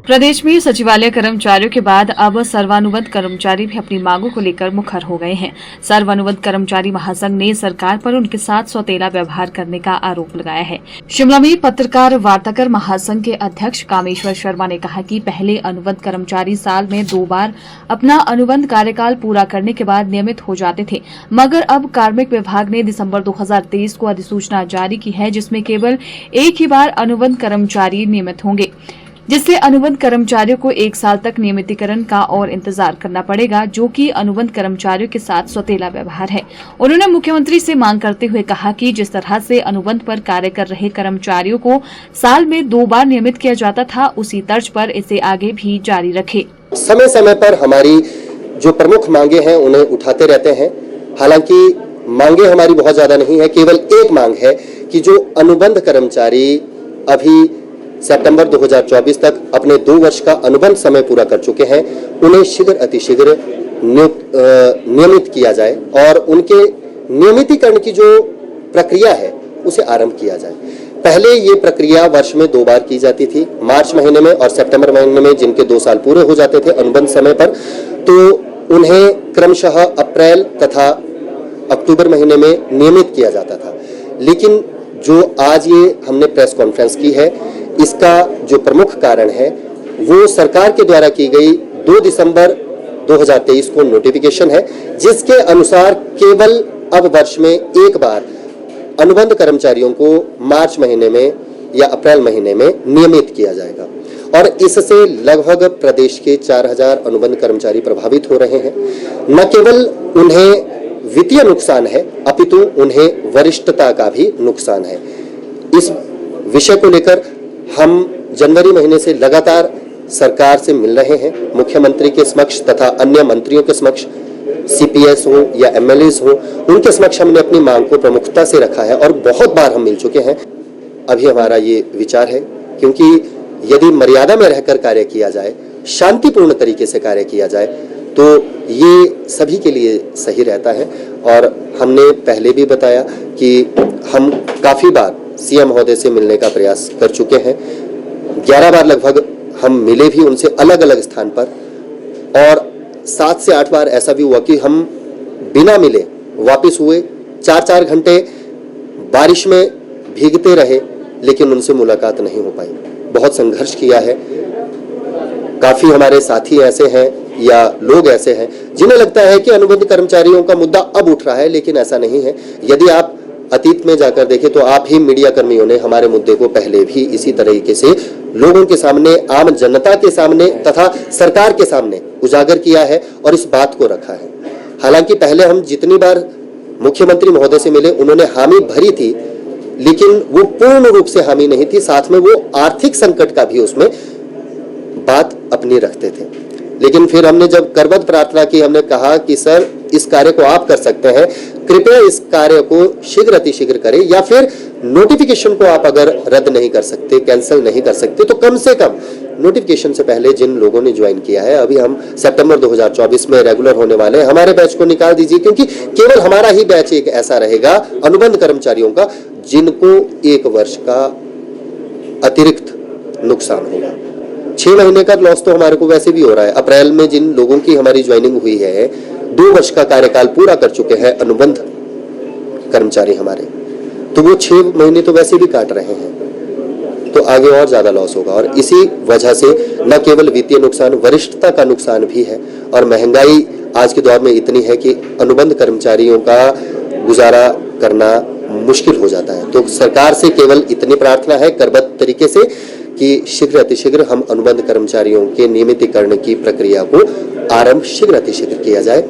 प्रदेश में सचिवालय कर्मचारियों के बाद अब सर्वानुबंध कर्मचारी भी अपनी मांगों को लेकर मुखर हो गए हैं। सर्वानुबंध कर्मचारी महासंघ ने सरकार पर उनके साथ सौतेला व्यवहार करने का आरोप लगाया है। शिमला में पत्रकार वार्ता कर महासंघ के अध्यक्ष कामेश्वर शर्मा ने कहा कि पहले अनुबंध कर्मचारी साल में 2 बार अपना अनुबंध कार्यकाल पूरा करने के बाद नियमित हो जाते थे, मगर अब कार्मिक विभाग ने दिसंबर 2023 को अधिसूचना जारी की है, जिसमें केवल एक ही बार अनुबंध कर्मचारी नियमित होंगे, जिससे अनुबंध कर्मचारियों को 1 साल तक नियमितीकरण का और इंतजार करना पड़ेगा, जो कि अनुबंध कर्मचारियों के साथ सौतेला व्यवहार है। उन्होंने मुख्यमंत्री से मांग करते हुए कहा कि जिस तरह से अनुबंध पर कार्य कर रहे कर्मचारियों को साल में 2 बार नियमित किया जाता था, उसी तर्ज पर इसे आगे भी जारी रखे। समय समय पर हमारी जो प्रमुख मांगे हैं उन्हें उठाते रहते हैं। हालांकि मांगे हमारी बहुत ज्यादा नहीं है, केवल एक मांग है कि जो अनुबंध कर्मचारी अभी सितंबर 2024 तक अपने 2 वर्ष का अनुबंध समय पूरा कर चुके हैं, उन्हें शीघ्र अतिशीघ्र नियमित किया जाए और उनके नियमितीकरण की जो प्रक्रिया है उसे आरंभ किया जाए। पहले ये प्रक्रिया वर्ष में 2 बार की जाती थी, मार्च महीने में और सितंबर महीने में, जिनके 2 साल पूरे हो जाते थे अनुबंध समय पर, तो उन्हें क्रमशः अप्रैल तथा अक्टूबर महीने में नियमित किया जाता था। लेकिन जो आज ये हमने प्रेस कॉन्फ्रेंस की है, इसका जो प्रमुख कारण है वो सरकार के द्वारा की गई 2 दिसंबर 2023 को नोटिफिकेशन है, जिसके अनुसार केवल अब वर्ष में 1 बार अनुबंध कर्मचारियों को मार्च महीने में या अप्रैल महीने में नियमित किया जाएगा और इससे लगभग प्रदेश के 4000 अनुबंध कर्मचारी प्रभावित हो रहे हैं। न केवल उन्हें वित्तीय नुकसान है, अपितु उन्हें वरिष्ठता का भी नुकसान है। इस विषय को लेकर हम जनवरी महीने से लगातार सरकार से मिल रहे हैं, मुख्यमंत्री के समक्ष तथा अन्य मंत्रियों के समक्ष, सीपीएस हो या एमएलएस हो, उनके समक्ष हमने अपनी मांग को प्रमुखता से रखा है और बहुत बार हम मिल चुके हैं। अभी हमारा ये विचार है, क्योंकि यदि मर्यादा में रहकर कार्य किया जाए, शांतिपूर्ण तरीके से कार्य किया जाए, तो ये सभी के लिए सही रहता है। और हमने पहले भी बताया कि हम काफ़ी बार सीएम महोदय से मिलने का प्रयास कर चुके हैं। 11 बार लगभग हम मिले भी उनसे अलग अलग स्थान पर, और 7 से 8 बार ऐसा भी हुआ कि हम बिना मिले वापस हुए, 4-4 घंटे बारिश में भीगते रहे, लेकिन उनसे मुलाकात नहीं हो पाई। बहुत संघर्ष किया है। काफ़ी हमारे साथी ऐसे हैं या लोग ऐसे हैं जिन्हें लगता है कि अनुबंध कर्मचारियों का मुद्दा अब उठ रहा है, लेकिन ऐसा नहीं है। यदि आप अतीत में जाकर देखें तो आप ही मीडिया कर्मियों ने हमारे मुद्दे को पहले भी इसी तरीके से लोगों के सामने, आम जनता के सामने तथा सरकार के सामने उजागर किया है और इस बात को रखा है। हालांकि पहले हम जितनी बार मुख्यमंत्री महोदय से मिले, उन्होंने हामी भरी थी, लेकिन वो पूर्ण रूप से हामी नहीं थी। साथ में वो आर्थिक संकट का भी उसमें बात अपनी रखते थे। लेकिन फिर हमने जब करबद्ध प्रार्थना की, हमने कहा कि सर, इस कार्य को आप कर सकते हैं, कृपया इस कार्य को शीघ्र अतिशीघ्र करें, या फिर नोटिफिकेशन को आप अगर रद्द नहीं कर सकते, कैंसिल नहीं कर सकते, तो कम से कम नोटिफिकेशन से पहले जिन लोगों ने ज्वाइन किया है, अभी हम सितंबर 2024 में रेगुलर होने वाले हैं, हमारे बैच को निकाल दीजिए, क्योंकि केवल हमारा ही बैच एक ऐसा रहेगा अनुबंध कर्मचारियों का जिनको 1 वर्ष का अतिरिक्त नुकसान होगा। 6 महीने का लॉस तो हमारे को वैसे भी हो रहा है। अप्रैल में जिन लोगों की हमारी ज्वाइनिंग हुई है, 2 वर्ष का कार्यकाल पूरा कर चुके हैं अनुबंध कर्मचारी हमारे, तो वो 6 महीने तो वैसे भी काट रहे हैं, तो आगे और ज्यादा लॉस होगा। और इसी वजह से न केवल वित्तीय नुकसान, वरिष्ठता का नुकसान भी है, और महंगाई आज के दौर में इतनी है कि अनुबंध कर्मचारियों का गुजारा करना मुश्किल हो जाता है। तो सरकार से केवल इतनी प्रार्थना है करबद्ध तरीके से कि शीघ्र अतिशीघ्र हम अनुबंध कर्मचारियों के नियमितीकरण की प्रक्रिया को आरंभ शीघ्र अतिशीघ्र किया जाए।